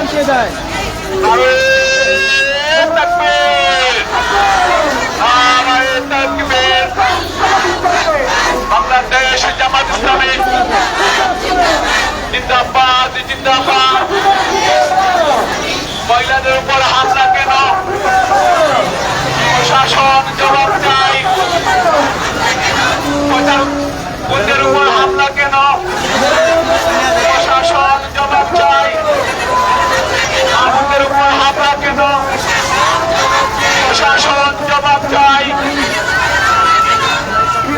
Slogan কে দেয়? বাংলাদেশ জামাত ইসলামী জিন্দাবাদ জিন্দাবাদ। মহিলাদের উপর হামলা কেন? প্রশাসন জবাব চাই। বন্ধের উপর হামলা কেন? প্রশাসন জবাব চাই। আমাদের উপর হামলা কেন? প্রশাসন জবাব চাই।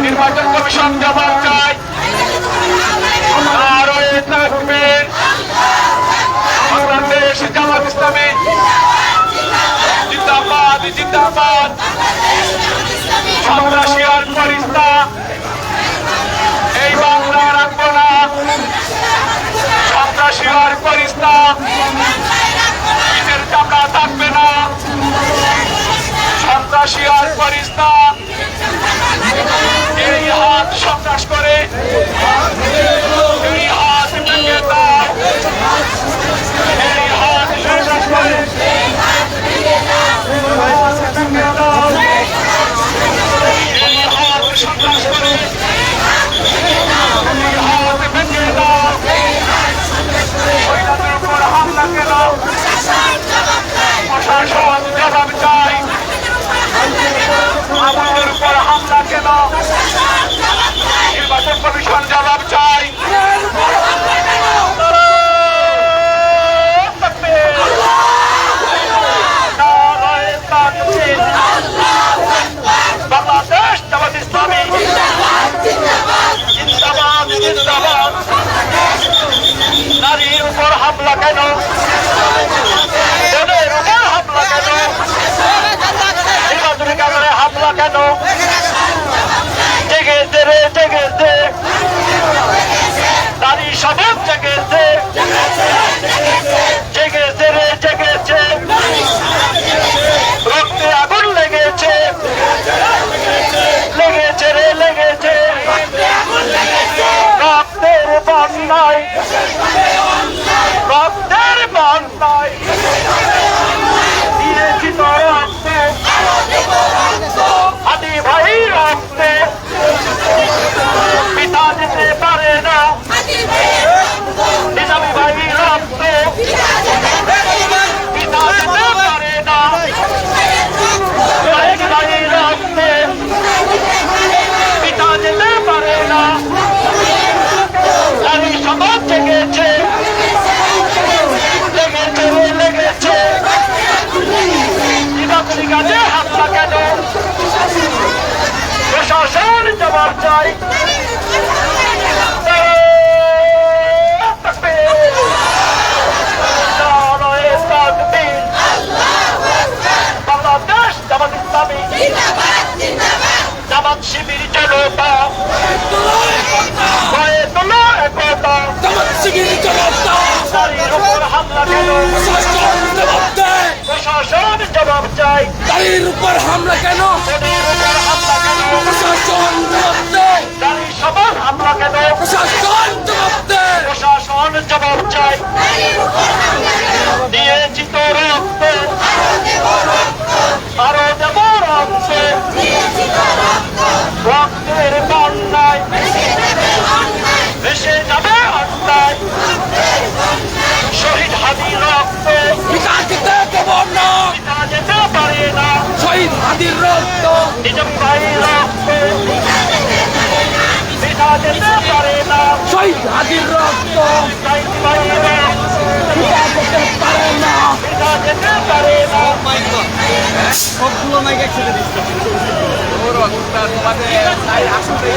নির্বাচন কমিশন জবাব চাই। নারায়ে তাকবীর। বাংলাদেশ জামাত ইসলামী জিন্দাবাদ জিন্দাবাদ। সন্ত্রাসী আর ফেরেশতা এই বাংলা রাখবো না। সন্ত্রাসী আর ফেরেশতা নিজের চামড়া থাকবে না। সন্ত্রাসী আর ফেরেশতা এই হাত সন্ত্রাস করে এই হাত ভেঙে দাও। এই হাত সন্ত্রাস করে এই হাত ভেঙে দাও। এই হাত সন্ত্রাস করে এই হাত ভেঙে দাও। মহিলাদের উপর হামলা কেন? প্রশাসন জবাব চাই। আমাদের উপর হামলা কেন? নির্বাচন কমিশন জবাব চাই। বাংলাদেশ জামাত ইসলামী জিন্দাবাদ জিন্দাবাদ। নারীর উপর হামলা কেন? জনের উপর হামলা কেন? নির্বাচনী কারণে হামলা কেন? জেগেছে রে জেগেছে। নারী সমাজ জেগেছে। জেগেছে রে জেগেছে। রক্তে আগুন লেগেছে। লেগেছে রে লেগেছে। রক্তের বন্যায় রক্তের বন্যায় দিয়েছি তো রক্তে। হাদি ভাই রক্তে পিতা যেতে পারে না। নিজামী ভাই রক্তে পিতা যেতে পারে না। ভাই রক্তে পিতা যেতে পারে না। নারী সমাজ জেগেছে। লেগেছে লেগেছে। নির্বাচনী কাজে হামলা কেন? প্রশাসন জবাব চাই। বাংলাদেশ জামাত ইসলামী জামাত শিবির জনতা হয়ে তোলো একতা। নারীর উপর হামলা কেন? প্রশাসন জবাব চাই। নারীর উপর হামলা কেন? নারীর উপর হামলা কেন? প্রশাসন জবাব দেয়। নারী সমাজ হামলা কেন? প্রশাসন জবাব দেয়। প্রশাসন জবাব চাই। দিয়েছি তো রক্ত আরো দেব রক্ত। রক্তের বন্যায় ভেসে যাবে অন্যায়। শহীদ হাদির রক্ত পিতা যেতে দেব না। পিতা যেতে পারে না। শহীদ হাদির রক্ত নিজাম ভাই রক্ত পিতা যেতে পারে না। শহীদ হাদির রক্ত শহীদ ভাই রক্ত পিতা যেতে পারে না। পিতা যেতে পারে না। সবগুলো মাইক একসাথে দিচ্ছে। ওর তোমাদের আসলে